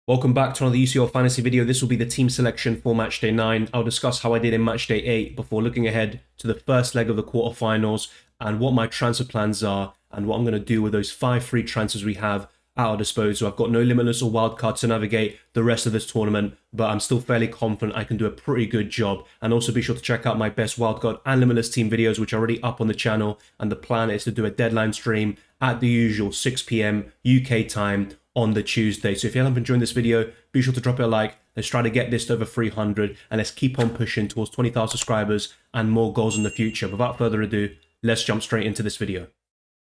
Welcome back to another UCL Fantasy video. This will be the team selection for Matchday 9. I'll discuss how I did in Matchday 8 before looking ahead to the first leg of the quarterfinals and what my transfer plans are and what I'm going to do with those 5 free transfers we have at our disposal. I've got no limitless or wildcard to navigate the rest of this tournament, but I'm still fairly confident I can do a pretty good job. And also be sure to check out my best wildcard and limitless team videos, which are already up on the channel. And the plan is to do a deadline stream at the usual 6 p.m. UK time on the Tuesday. So if you haven't enjoyed this video, be sure to drop it a like. Let's try to get this to over 300 and let's keep on pushing towards 20,000 subscribers and more goals in the future. Without further ado, let's jump straight into this video.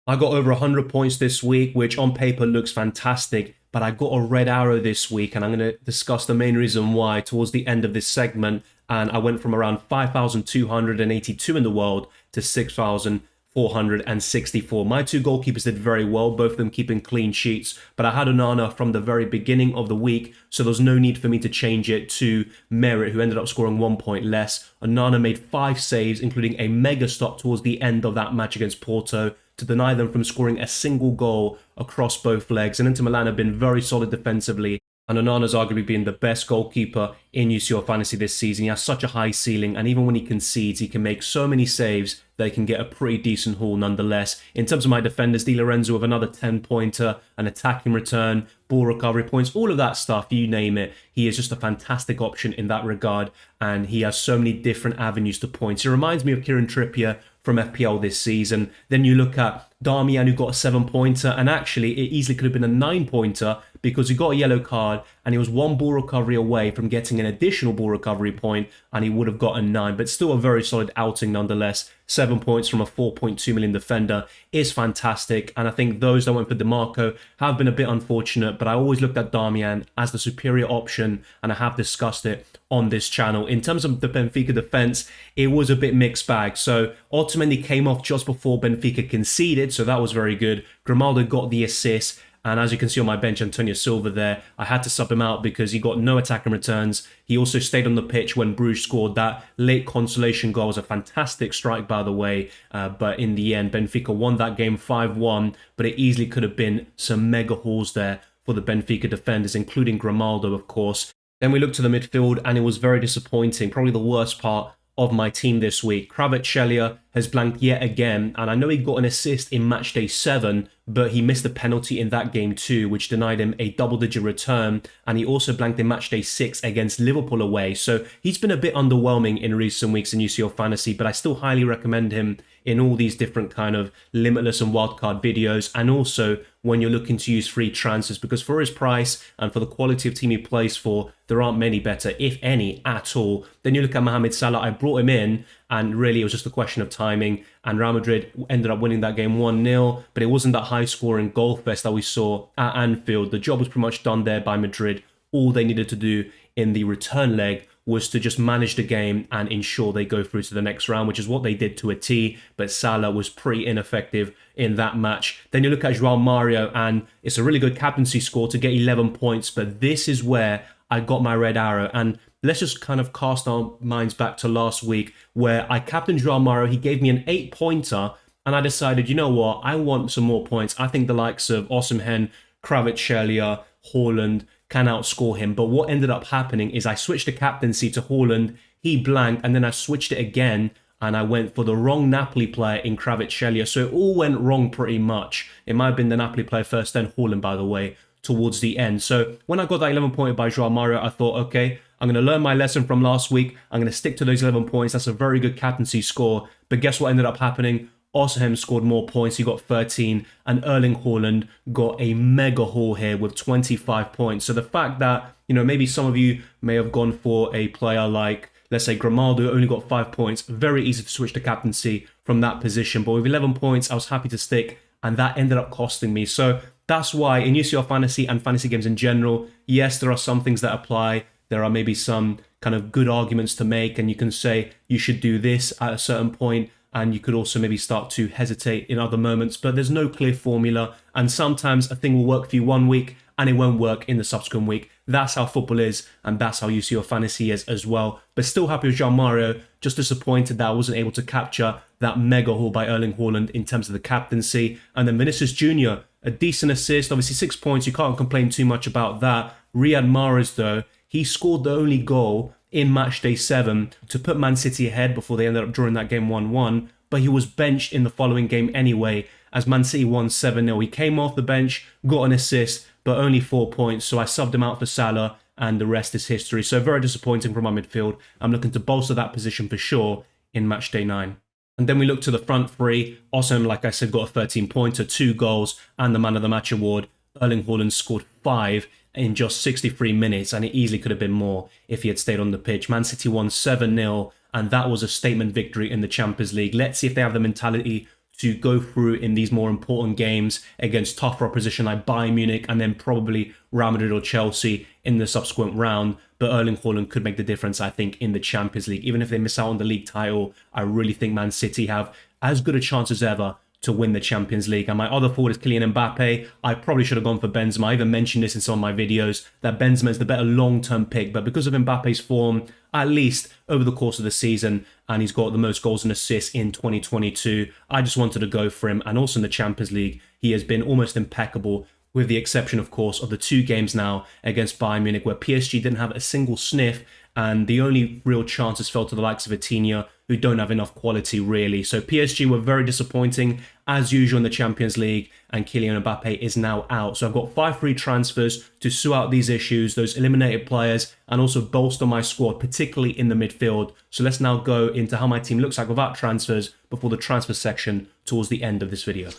I got over 100 points this week, which on paper looks fantastic, but I got a red arrow this week and I'm going to discuss the main reason why towards the end of this segment. And I went from around 5,282 in the world to 6,464. My 2 goalkeepers did very well, both of them keeping clean sheets, but I had Onana from the very beginning of the week, so there was no need for me to change it to Merit, who ended up scoring 1 point less. Onana made 5 saves, including a mega stop towards the end of that match against Porto, to deny them from scoring a single goal across both legs. And Inter Milan have been very solid defensively, and Onana's arguably been the best goalkeeper in UCL Fantasy this season. He has such a high ceiling, and even when he concedes, he can make so many saves that he can get a pretty decent haul nonetheless. In terms of my defenders, Di Lorenzo with another 10-pointer, an attacking return, ball recovery points, all of that stuff, you name it. He is just a fantastic option in that regard, and he has so many different avenues to points. He reminds me of Kieran Trippier from FPL this season. Then you look at Darmian, who got a 7-pointer, and actually it easily could have been a 9-pointer because he got a yellow card and he was 1 ball recovery away from getting an additional ball recovery point, and he would have gotten 9, but still a very solid outing nonetheless. 7 points from a 4.2 million defender is fantastic, and I think those that went for DeMarco have been a bit unfortunate, but I always looked at Darmian as the superior option, and I have discussed it on this channel. In terms of the Benfica defense, it was a bit mixed bag. So Osimhen came off just before Benfica conceded, so that was very good. Grimaldo got the assist, and as you can see on my bench, Antonio Silva there, I had to sub him out because he got no attacking returns. He also stayed on the pitch when Bruges scored that late consolation goal. It was a fantastic strike, by the way, but in the end, Benfica won that game 5-1, but it easily could have been some mega hauls there for the Benfica defenders, including Grimaldo, of course. Then we looked to the midfield, and it was very disappointing, probably the worst part of my team this week. Kvaratskhelia has blanked yet again, and I know he got an assist in matchday 7, but he missed a penalty in that game too, which denied him a double-digit return, and he also blanked in matchday 6 against Liverpool away. So he's been a bit underwhelming in recent weeks in UCL Fantasy, but I still highly recommend him in all these different kind of limitless and wildcard videos, and also when you're looking to use free transfers, because for his price and for the quality of team he plays for, there aren't many better, if any, at all. Then you look at Mohamed Salah. I brought him in, and really it was just a question of timing, and Real Madrid ended up winning that game 1-0, but it wasn't that high-scoring goal fest that we saw at Anfield. The job was pretty much done there by Madrid. All they needed to do in the return leg was to just manage the game and ensure they go through to the next round, which is what they did to a T, but Salah was pretty ineffective in that match. Then you look at João Mario, and it's a really good captaincy score to get 11 points, but this is where I got my red arrow. And let's just kind of cast our minds back to last week where I captained João Mario. He gave me an 8-pointer, and I decided, you know what, I want some more points. I think the likes of Osimhen, Kvaratskhelia, Haaland can outscore him. But what ended up happening is I switched the captaincy to Haaland, he blanked, and then I switched it again, and I went for the wrong Napoli player in Kvaratskhelia. So it all went wrong pretty much. It might have been the Napoli player first, then Haaland, by the way, towards the end. So when I got that 11 point by João Mario, I thought, okay, I'm going to learn my lesson from last week. I'm going to stick to those 11 points. That's a very good captaincy score. But guess what ended up happening? Osimhen scored more points. He got 13, and Erling Haaland got a mega haul here with 25 points. So the fact that, you know, maybe some of you may have gone for a player like, let's say, Grimaldo, who only got 5 points, very easy to switch to captaincy from that position. But with 11 points, I was happy to stick, and that ended up costing me. So that's why in UCL Fantasy and fantasy games in general, yes, there are some things that apply. There are maybe some kind of good arguments to make, and you can say you should do this at a certain point, and you could also maybe start to hesitate in other moments, but there's no clear formula, and sometimes a thing will work for you one week and it won't work in the subsequent week. That's how football is, and that's how UCL Fantasy is as well. But still happy with João Mario, just disappointed that I wasn't able to capture that mega haul by Erling Haaland in terms of the captaincy. And then Vinicius Jr., a decent assist, obviously 6 points, you can't complain too much about that, Riyad Mahrez, though, he scored the only goal in matchday 7 to put Man City ahead before they ended up drawing that game 1-1, but he was benched in the following game anyway, as Man City won 7-0. He came off the bench, got an assist, but only 4 points, so I subbed him out for Salah, and the rest is history. So very disappointing from my midfield. I'm looking to bolster that position for sure in matchday 9. And then we look to the front three. Osimhen, like I said, got a 13-pointer, 2 goals, and the Man of the Match award. Erling Haaland scored 5 in just 63 minutes, and it easily could have been more if he had stayed on the pitch. Man City won 7-0, and that was a statement victory in the Champions League. Let's see if they have the mentality to go through in these more important games against tougher opposition like Bayern Munich and then probably Real Madrid or Chelsea in the subsequent round. But Erling Haaland could make the difference, I think, in the Champions League. Even if they miss out on the league title, I really think Man City have as good a chance as ever to win the Champions League. And my other forward is Kylian Mbappe. I probably should have gone for Benzema. I even mentioned this in some of my videos, that Benzema is the better long-term pick. But because of Mbappe's form, at least over the course of the season, and he's got the most goals and assists in 2022, I just wanted to go for him. And also in the Champions League, he has been almost impeccable, with the exception, of course, of the 2 games now against Bayern Munich, where PSG didn't have a single sniff, and the only real chances fell to the likes of Vitinha, who don't have enough quality, really. So PSG were very disappointing, as usual in the Champions League, and Kylian Mbappe is now out. So I've got 5 free transfers to sort out these issues, those eliminated players, and also bolster my squad, particularly in the midfield. So let's now go into how my team looks like without transfers before the transfer section towards the end of this video.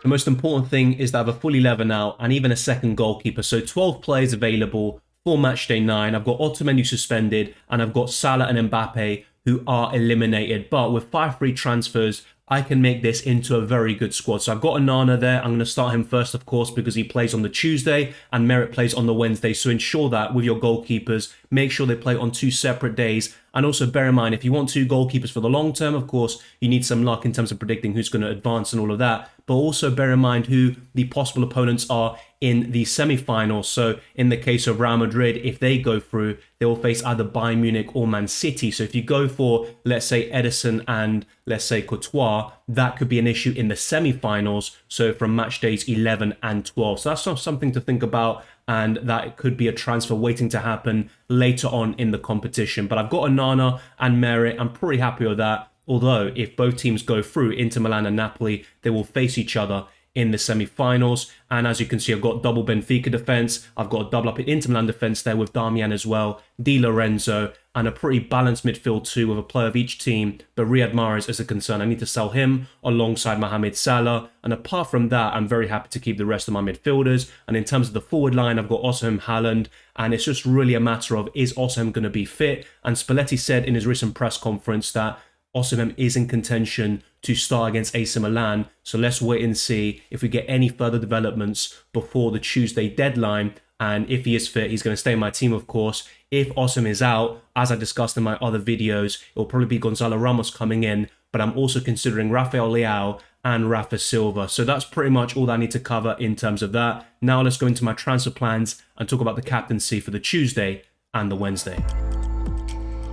The most important thing is that I have a full 11 now and even a second goalkeeper. So 12 players available for matchday 9. I've got Otamendi suspended and I've got Salah and Mbappe who are eliminated. But with 5 free transfers, I can make this into a very good squad. So I've got Onana there. I'm going to start him first, of course, because he plays on the Tuesday and Merritt plays on the Wednesday. So ensure that with your goalkeepers, make sure they play on 2 separate days. And also bear in mind, if you want 2 goalkeepers for the long term, of course, you need some luck in terms of predicting who's going to advance and all of that. But also bear in mind who the possible opponents are in the semi-finals. So in the case of Real Madrid, if they go through, they will face either Bayern Munich or Man City. So if you go for, let's say, Ederson and let's say Courtois, that could be an issue in the semi-finals. So from match days 11 and 12. So that's something to think about. And that could be a transfer waiting to happen later on in the competition. But I've got Onana and Merritt. I'm pretty happy with that. Although, if both teams go through, Inter Milan and Napoli, they will face each other in the semi-finals. And as you can see, I've got double Benfica defence. I've got a double up in Inter Milan defence there with Darmian as well, Di Lorenzo, and a pretty balanced midfield too with a player of each team. But Riyad Mahrez is a concern. I need to sell him alongside Mohamed Salah. And apart from that, I'm very happy to keep the rest of my midfielders. And in terms of the forward line, I've got Osimhen, Haaland. And it's just really a matter of, is Osimhen going to be fit? And Spalletti said in his recent press conference that Osimhen is in contention to start against AC Milan. So let's wait and see if we get any further developments before the Tuesday deadline. And if he is fit, he's going to stay in my team, of course. If Osimhen is out, as I discussed in my other videos, it will probably be Gonzalo Ramos coming in. But I'm also considering Rafael Leao and Rafa Silva. So that's pretty much all that I need to cover in terms of that. Now let's go into my transfer plans and talk about the captaincy for the Tuesday and the Wednesday.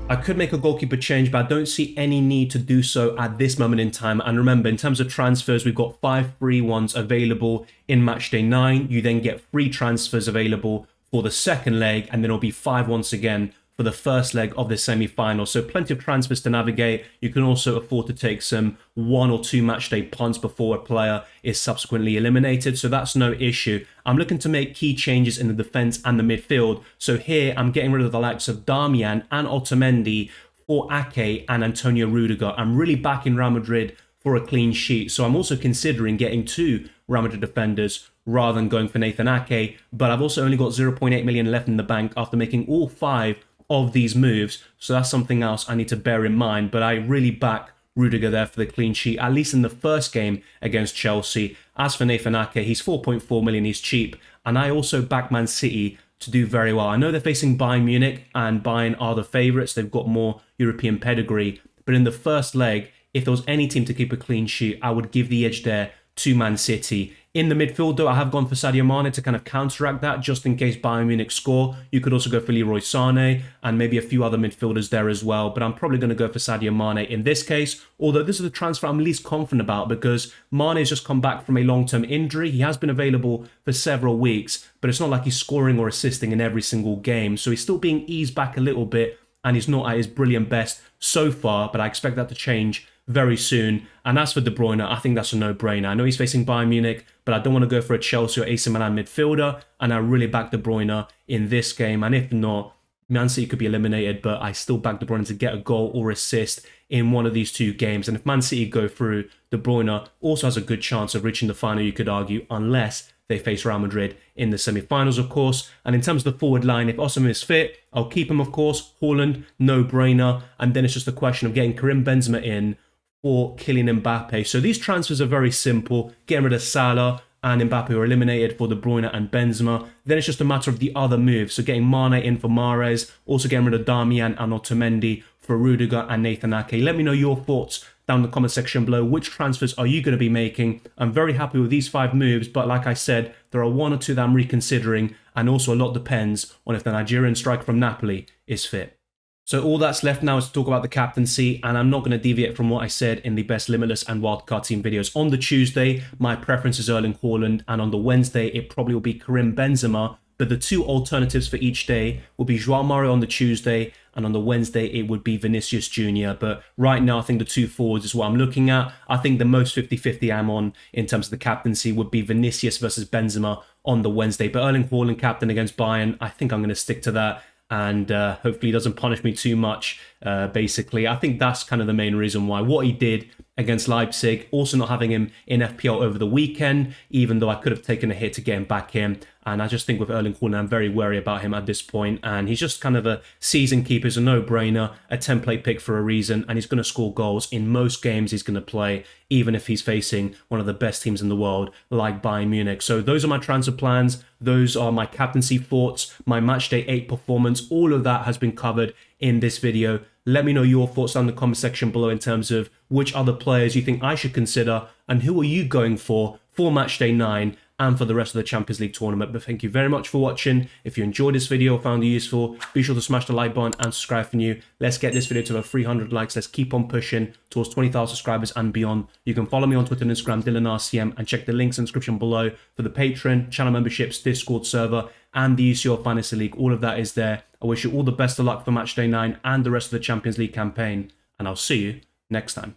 I could make a goalkeeper change, but I don't see any need to do so at this moment in time. And remember, in terms of transfers, we've got 5 free ones available in matchday 9. You then get 3 transfers available for the second leg, and then it'll be 5 once again for the first leg of the semi-final. So plenty of transfers to navigate. You can also afford to take some 1 or 2 matchday punts before a player is subsequently eliminated. So that's no issue. I'm looking to make key changes in the defense and the midfield. So here I'm getting rid of the likes of Darmian and Otamendi for Ake and Antonio Rudiger. I'm really backing Real Madrid for a clean sheet. So I'm also considering getting 2 Real Madrid defenders rather than going for Nathan Ake. But I've also only got 0.8 million left in the bank after making all 5 of these moves, so that's something else I need to bear in mind. But I really back Rudiger there for the clean sheet, at least in the first game against Chelsea. As for Nathan Ake, he's 4.4 million, he's cheap, and I also back Man City to do very well. I know they're facing Bayern Munich, and Bayern are the favourites, they've got more European pedigree, but in the first leg, if there was any team to keep a clean sheet, I would give the edge there to Man City. In the midfield, though, I have gone for Sadio Mane to kind of counteract that, just in case Bayern Munich score. You could also go for Leroy Sané and maybe a few other midfielders there as well, but I'm probably going to go for Sadio Mane in this case, although this is the transfer I'm least confident about because Mane has just come back from a long-term injury. He has been available for several weeks, but it's not like he's scoring or assisting in every single game, so he's still being eased back a little bit, and he's not at his brilliant best so far, but I expect that to change very soon. And as for De Bruyne, I think that's a no-brainer. I know he's facing Bayern Munich, but I don't want to go for a Chelsea or AC Milan midfielder, and I really back De Bruyne in this game. And if not, Man City could be eliminated, but I still back De Bruyne to get a goal or assist in one of these two games. And if Man City go through, De Bruyne also has a good chance of reaching the final, you could argue, unless they face Real Madrid in the semi-finals, of course. And in terms of the forward line, if Osimhen is fit, I'll keep him, of course. Haaland, no-brainer. And then it's just a question of getting Karim Benzema in for Kylian Mbappe. So these transfers are very simple. Getting rid of Salah and Mbappe are eliminated for De Bruyne and Benzema. Then it's just a matter of the other moves. So getting Mane in for Mahrez, also getting rid of Darmian and Otamendi for Rudiger and Nathan Ake. Let me know your thoughts down in the comment section below. Which transfers are you going to be making? I'm very happy with these 5 moves, but like I said, there are 1 or 2 that I'm reconsidering, and also a lot depends on if the Nigerian striker from Napoli is fit. So all that's left now is to talk about the captaincy, and I'm not going to deviate from what I said in the best limitless and wildcard team videos. On the Tuesday, my preference is Erling Haaland, and on the Wednesday, it probably will be Karim Benzema, but the 2 alternatives for each day will be João Mario on the Tuesday, and on the Wednesday, it would be Vinicius Jr. But right now, I think the 2 forwards is what I'm looking at. I think the most 50-50 I'm on in terms of the captaincy would be Vinicius versus Benzema on the Wednesday. But Erling Haaland captain against Bayern, I think I'm going to stick to that. And hopefully he doesn't punish me too much, basically. I think that's kind of the main reason why. What he did against Leipzig, also not having him in FPL over the weekend, even though I could have taken a hit to get him back in. And I just think with Erling Haaland, I'm very wary about him at this point. And he's just kind of a season keeper. He's a no-brainer, a template pick for a reason. And he's going to score goals in most games he's going to play, even if he's facing one of the best teams in the world, like Bayern Munich. So those are my transfer plans. Those are my captaincy thoughts, my Matchday 8 performance. All of that has been covered in this video. Let me know your thoughts down in the comment section below in terms of which other players you think I should consider and who are you going for Matchday 9 and for the rest of the Champions League tournament. But thank you very much for watching. If you enjoyed this video or found it useful, be sure to smash the like button and subscribe for new. Let's get this video to over 300 likes. Let's keep on pushing towards 20,000 subscribers and beyond. You can follow me on Twitter and Instagram, DylanRCM, and check the links in the description below for the Patreon, channel memberships, Discord server, and the UCL Fantasy League. All of that is there. I wish you all the best of luck for Matchday 9 and the rest of the Champions League campaign, and I'll see you next time.